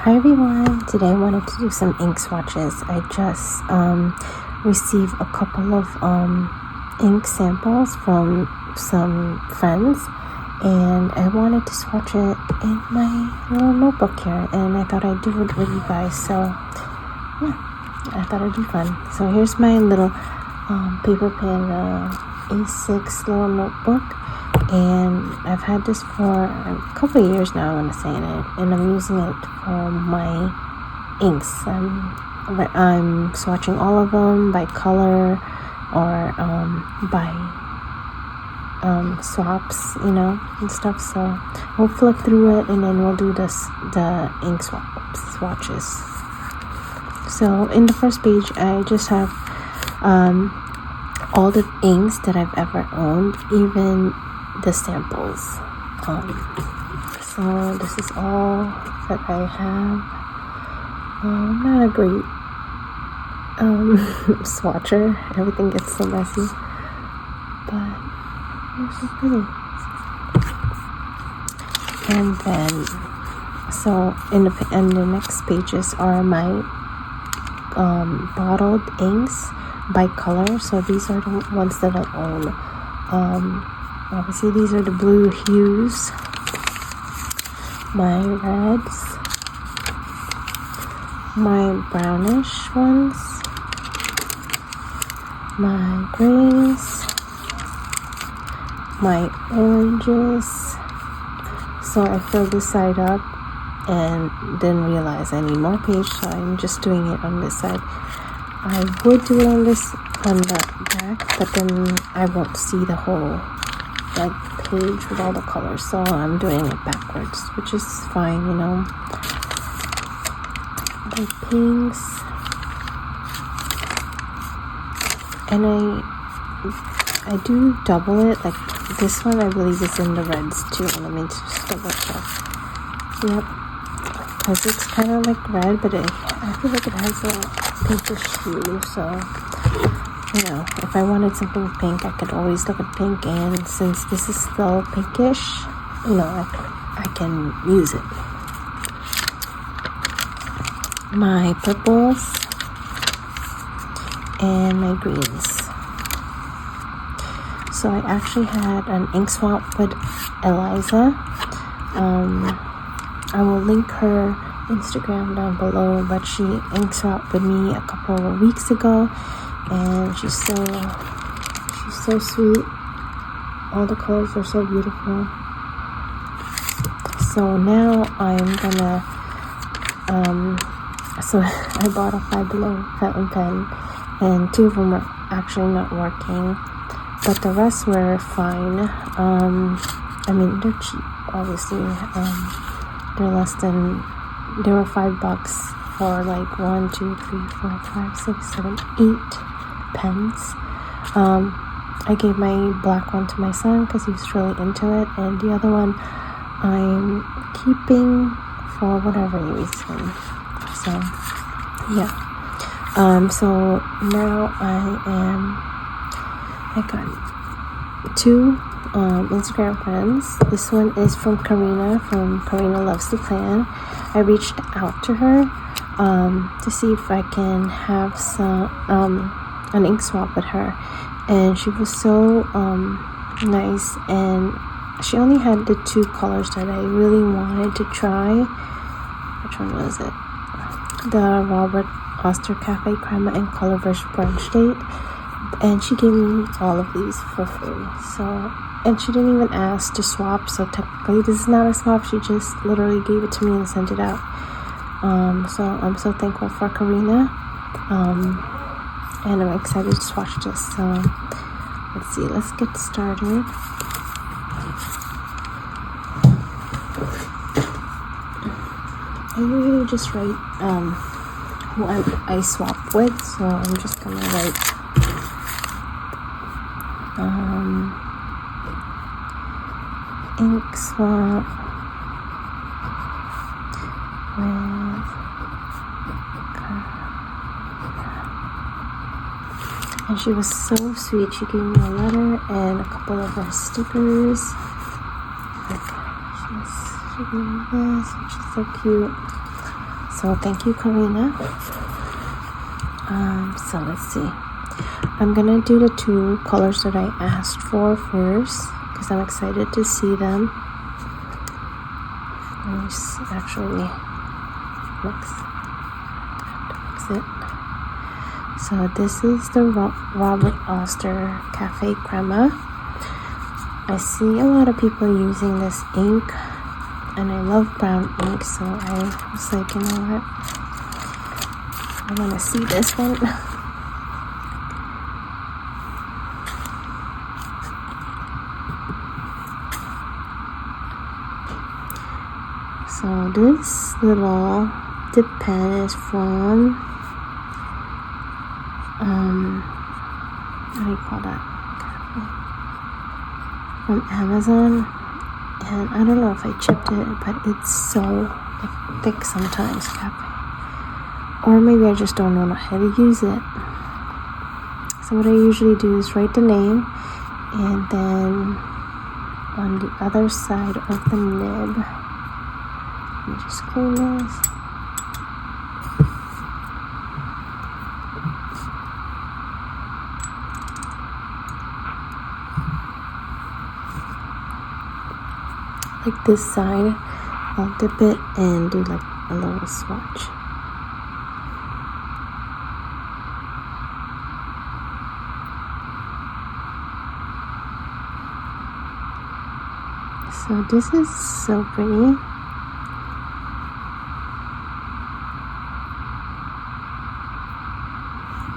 Hi everyone, today I wanted to do some ink swatches. I just received a couple of ink samples from some friends, and I wanted to swatch it in my little notebook here, and I thought I'd do it with you guys. So yeah, I thought it'd be fun. So here's my little PaperPanduh A6 little notebook, and I've had this for a couple of years now, I want to say, and I'm using it for my inks. I'm swatching all of them by color or by swaps, and stuff. So we'll flip through it, and then we'll do the ink swatches. So in the first page, I just have all the inks that I've ever owned, even the samples. So this is all that I have. I'm not a great swatcher. Everything gets so messy, but they're so pretty. And then, so in the next pages are my bottled inks by color. So these are the ones that I own. Obviously these are the blue hues, my reds, my brownish ones, my grays, my oranges. So I filled this side up and didn't realize I need more page, so I'm just doing it on this side. I would do it on the back, but then I won't see the whole page with all the colors, so I'm doing it backwards, which is fine, The pinks, and I do double it. Like this one, I believe is in the reds too. Let me just double check. Yep, because it's kind of like red, but I feel like it has a pinkish hue. So if I wanted something pink, I could always look at pink, and since this is still pinkish, I can use it. My purples and my greens. So I actually had an ink swap with Eliza. I will link her Instagram down below, but she ink swapped with me a couple of weeks ago, and she's so sweet. All the colors are so beautiful. So now I'm gonna so I bought a Five Below fountain pen, and 2 of them are actually not working, but the rest were fine. I mean, they're cheap, obviously. They were $5 for like 1, 2, 3, 4, 5, 6, 7, 8 pens. I gave my black one to my son because he's really into it, and the other one I'm keeping for whatever reason. So yeah. So now I got 2 Instagram friends. This one is from Karyna, from Karyna Loves to Plan. I reached out to her to see if I can have an ink swap with her, and she was so nice, and she only had the 2 colors that I really wanted to try. Which one was it? The Robert Oster Cafe Crema and Color Version Brunch Date, and she gave me all of these for free. So, and she didn't even ask to swap, so technically this is not a swap. She just literally gave it to me and sent it out. So I'm so thankful for Karyna, and I'm excited to swatch this. So let's see, let's get started. I usually just write who I swap with, so I'm just gonna write ink swap with Karyna. And she was so sweet. She gave me a letter and a couple of her stickers. She gave me this, which is so cute. So thank you, Karyna. So let's see. I'm gonna do the 2 colors that I asked for first because I'm excited to see them. Let me actually mix it. So this is the Robert Oster Cafe Crema. I see a lot of people using this ink, and I love brown ink, so I was like, you know what? I want to see this one. So this little dip pen is from what do you call that? From Amazon, and I don't know if I chipped it, but it's so like thick sometimes, or maybe I just don't know how to use it. So what I usually do is write the name, and then on the other side of the nib, let me just clean this. Like this side, I'll dip it and do like a little swatch. So this is so pretty.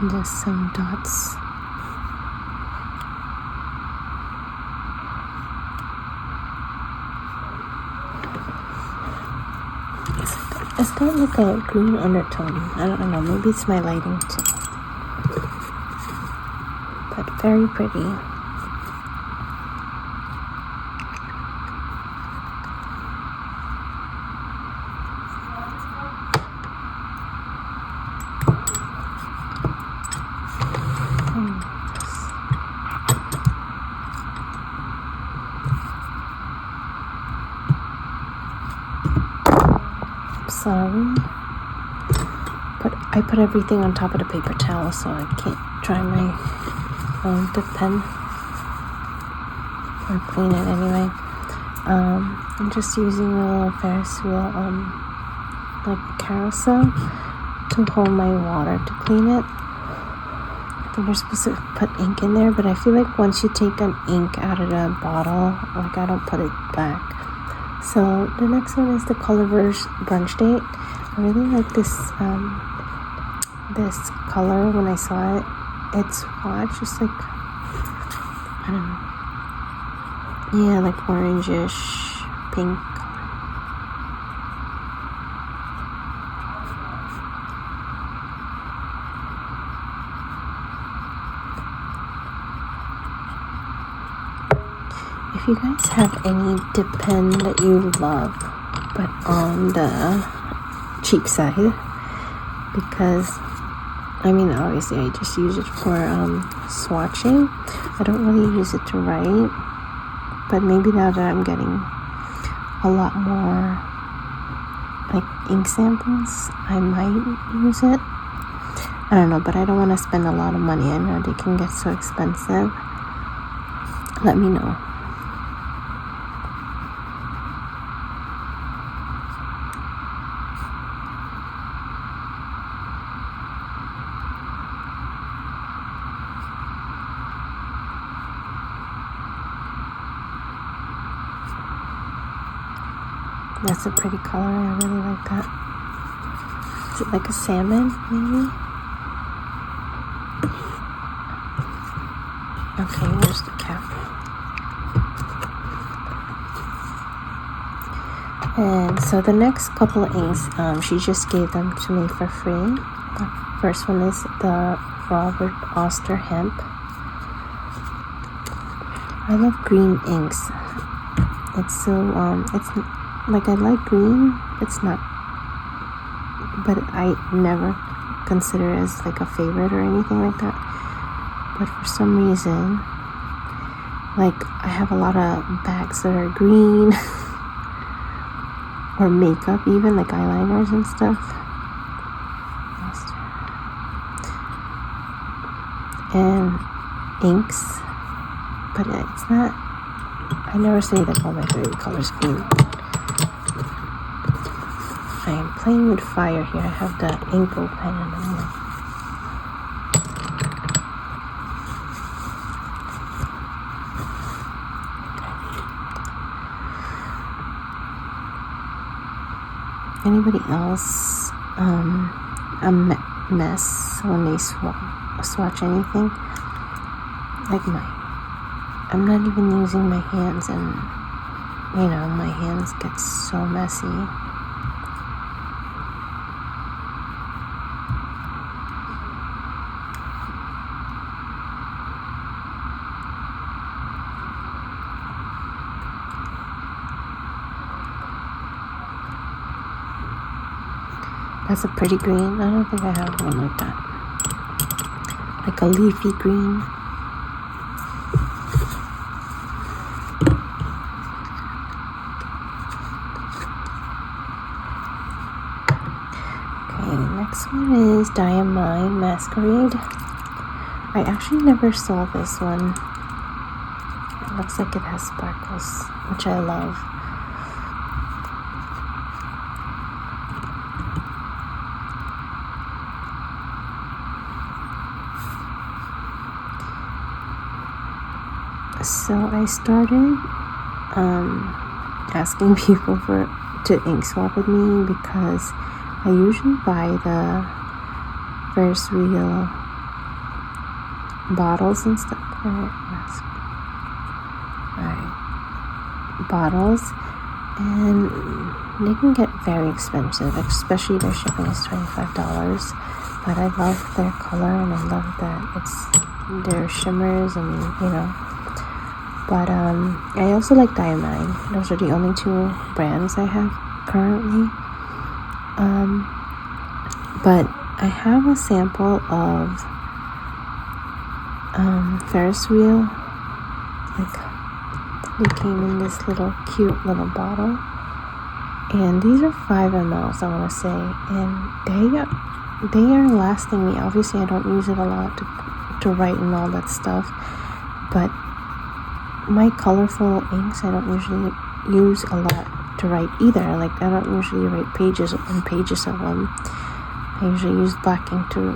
And just some dots. It's got like a green undertone. I don't know, maybe it's my lighting too. But very pretty. Sorry, but I put everything on top of the paper towel, so I can't dry my dip pen or clean it anyway. I'm just using a little Ferris wheel, like carousel, to hold my water to clean it. I think you're supposed to put ink in there, but I feel like once you take an ink out of the bottle, like I don't put it back. So the next one is the color brunch date. I really like this this color. When I saw it, it's swatch, just like, I don't know, yeah, like orangish pink color. If you guys have any dip pen that you love, but on the cheap side, because I mean, obviously I just use it for swatching. I don't really use it to write, but maybe now that I'm getting a lot more like ink samples, I might use it. I don't know, but I don't want to spend a lot of money. I know they can get so expensive. Let me know. That's a pretty color. I really like that. Is it like a salmon, maybe? Okay, where's the cap? And so the next couple of inks, she just gave them to me for free. The first one is the Robert Oster Hemp. I love green inks. It's so, it's like, I like green. It's not, but I never consider it as like a favorite or anything like that. But for some reason, like, I have a lot of bags that are green or makeup, even like eyeliners and stuff. inks, but it's not, I never say that all my favorite colors green. I am playing with fire here. I have the ink open and I'm like, anybody else a mess when they swatch anything? Like I'm not even using my hands, and you know, my hands get so messy. That's a pretty green. I don't think I have one like that. Like a leafy green. Okay, next one is Diamond Masquerade. I actually never saw this one. It looks like it has sparkles, which I love. So I started asking people to ink swap with me because I usually buy the Ferris wheel bottles and stuff. Bottles, and they can get very expensive, especially their shipping is $25. But I love their color, and I love that it's their shimmers, and you know. But I also like Diamond. Those are the only two brands I have currently. But I have a sample of Ferris wheel. Like, they came in this little cute little bottle, and these are 5 ml, I want to say, and they are lasting me. Obviously, I don't use it a lot to write and all that stuff, but my colorful inks, I don't usually use a lot to write either. Like, I don't usually write pages and pages of them. I usually use black ink to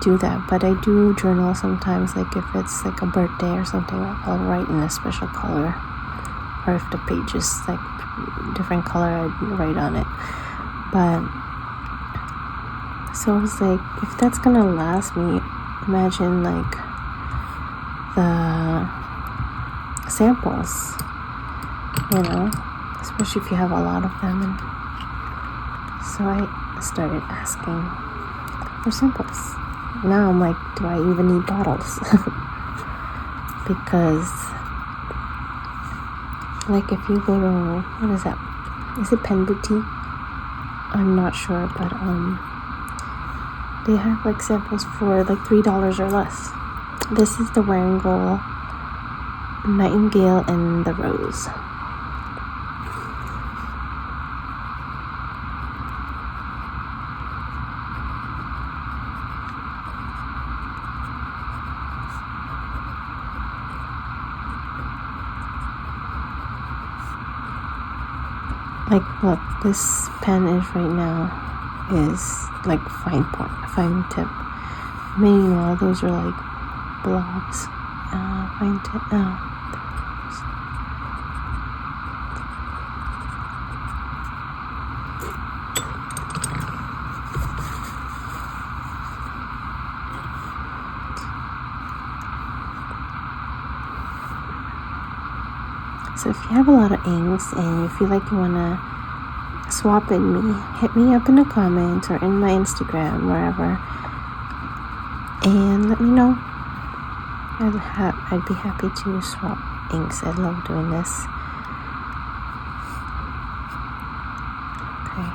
do that, but I do journal sometimes. Like, if it's like a birthday or something, I'll write in a special color, or if the page is like different color, I write on it. But so I was like, if that's gonna last me, imagine like the samples, you know, especially if you have a lot of them. And so I started asking for samples. Now I'm like, do I even need bottles? Because like, if you go to, what is that, is it Pen Boutique? I'm not sure, but they have like samples for like $3 or less. This is the Wangle Nightingale and the Rose. Like, look, this pen is right now is like fine tip. Meanwhile, those are like blobs. Fine tip. So if you have a lot of inks and you feel like you want to swap with me, hit me up in the comments or in my Instagram, wherever, and let me know. I'd be happy to swap inks. I love doing this. Okay.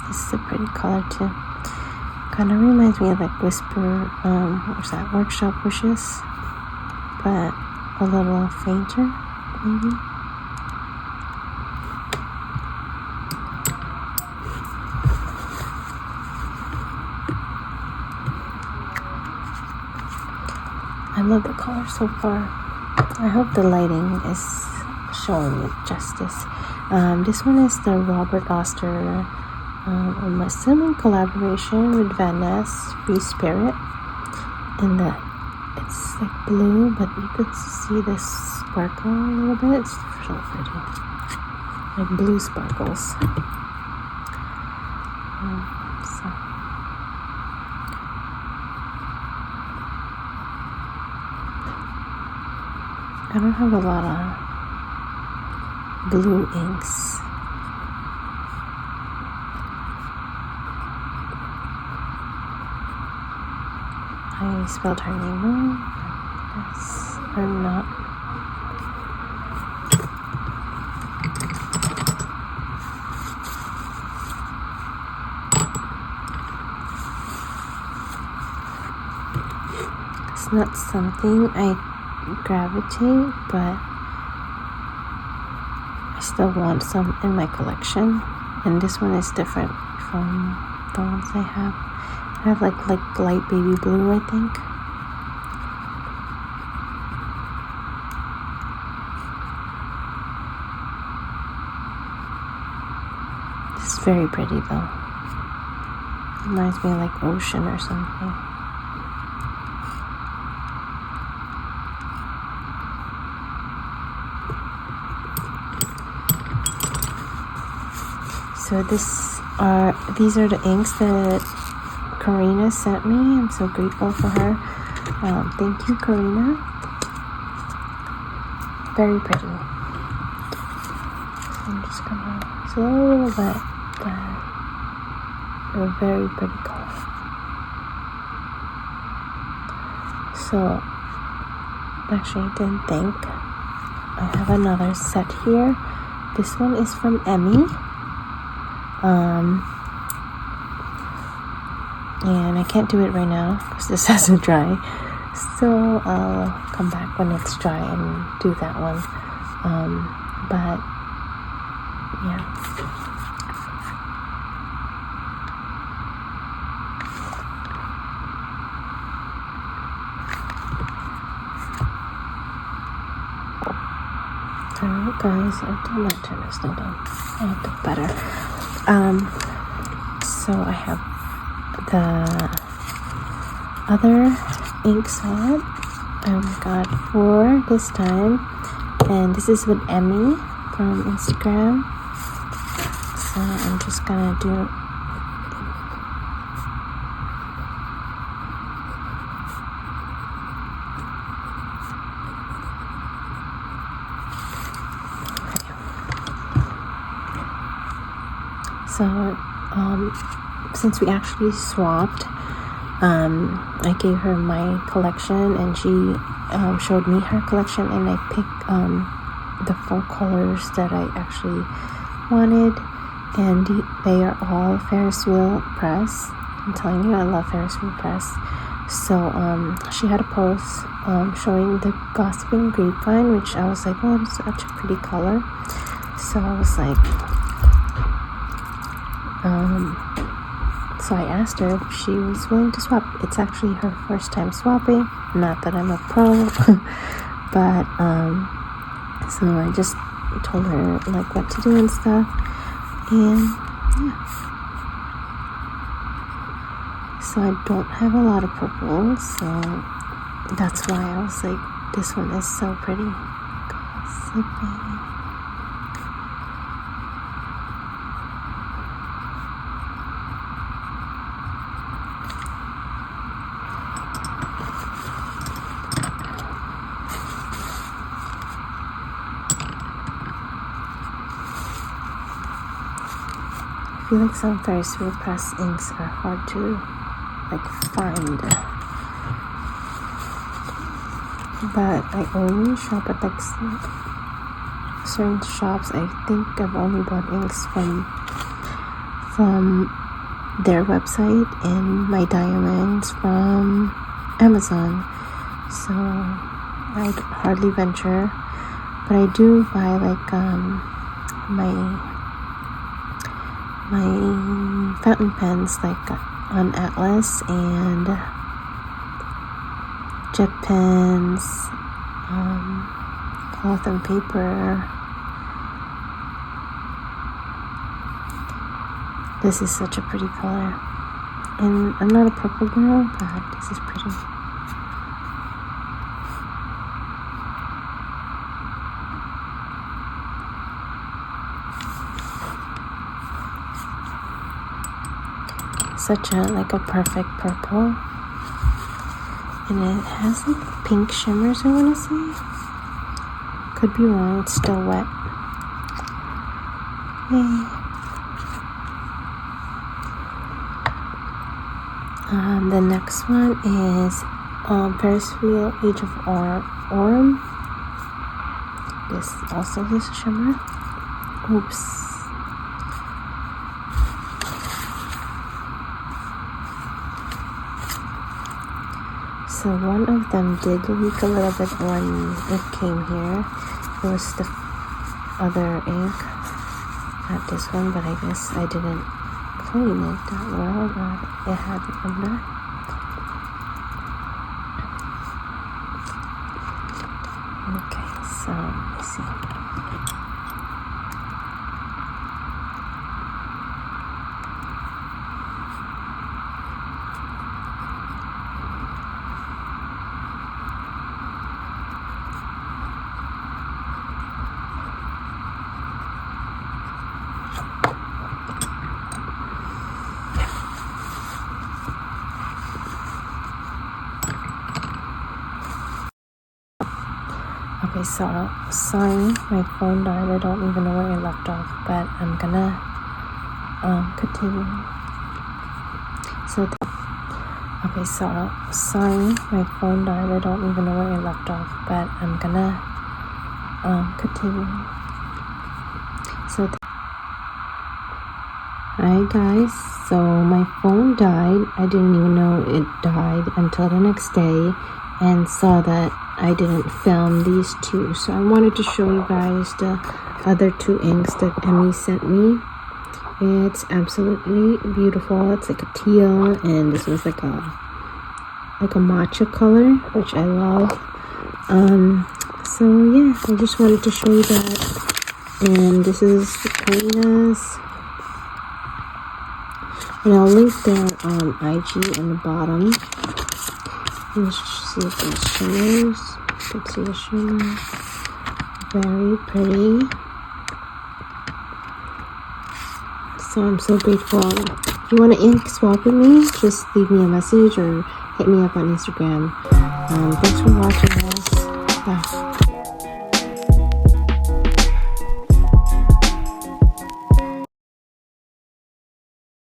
This is a pretty color too. Kind of reminds me of like Whisper, what's that, Workshop Wishes, but a little fainter, maybe. I love the color so far. I hope the lighting is showing it justice. This one is the Robert Oster, I'm assuming collaboration with Van Ness, Free Spirit. And it's like blue, but you could see the sparkle a little bit. It's so pretty, like blue sparkles. So I don't have a lot of blue inks. I spelled her name wrong. Yes, or not. It's not something I gravitate, but I still want some in my collection. And this one is different from the ones I have. I have like light baby blue, I think. It's very pretty though. Reminds me of like ocean or something. So these are the inks that Karyna sent me. I'm so grateful for her. Thank you, Karyna. Very pretty. I'm just gonna, it's a little bit, but a very pretty color. So, actually, I didn't think. I have another set here. This one is from Emmy. And I can't do it right now because this hasn't dry, so I'll come back when it's dry and do that one. But yeah, alright guys, I did not turn this thing down. I'll do better. So I have the other ink set. I've got 4 this time, and this is with Emmy from Instagram. So I'm just gonna do so since we actually swapped, I gave her my collection and she showed me her collection, and I picked the 4 colors that I actually wanted, and they are all Ferris wheel press. I'm telling you, I love Ferris wheel press. So she had a post showing the Gossiping Grapevine, which I was like, oh, it's such a pretty color. So I was like, so I asked her if she was willing to swap. It's actually her first time swapping. Not that I'm a pro, but so I just told her like what to do and stuff, and yeah. So I don't have a lot of purple, so that's why I was like, this one is so pretty. Gossiping. I feel like some Ferris wheel press inks are hard to like find, but I only shop at like certain shops. I think I've only bought inks from their website, and my diamonds from Amazon. So I hardly venture, but I do buy like my fountain pens like on Atlas and jet pens, cloth and paper. This is such a pretty color, and I'm not a purple girl, but this is pretty. Such a perfect purple, and it has like pink shimmers, I want to say. Could be wrong, it's still wet. Yay. The next one is Ferris wheel Age of Aurum. This also has a shimmer. Oops. So one of them did leak a little bit when it came here. It was the other ink, not this one, but I guess I didn't clean it that well, but it had it under. Okay, so let's see. Okay, so sorry, my phone died. I don't even know where I left off, but I'm gonna continue. Okay, so sorry, my phone died. I don't even know where I left off, but I'm gonna continue. Hi guys, so my phone died. I didn't even know it died until the next day, and saw that I didn't film these two, so I wanted to show you guys the other two inks that Emmy sent me. It's absolutely beautiful. It's like a teal, and this one's like a matcha color, which I love. So yeah, I just wanted to show you that. And this is the Karyna's, and I'll link their IG in the bottom. Let's see if there's shimmers. You can see the shimmer. Very pretty. So I'm so grateful. If you want to ink swap with me, just leave me a message or hit me up on Instagram. Thanks for watching, guys. Bye.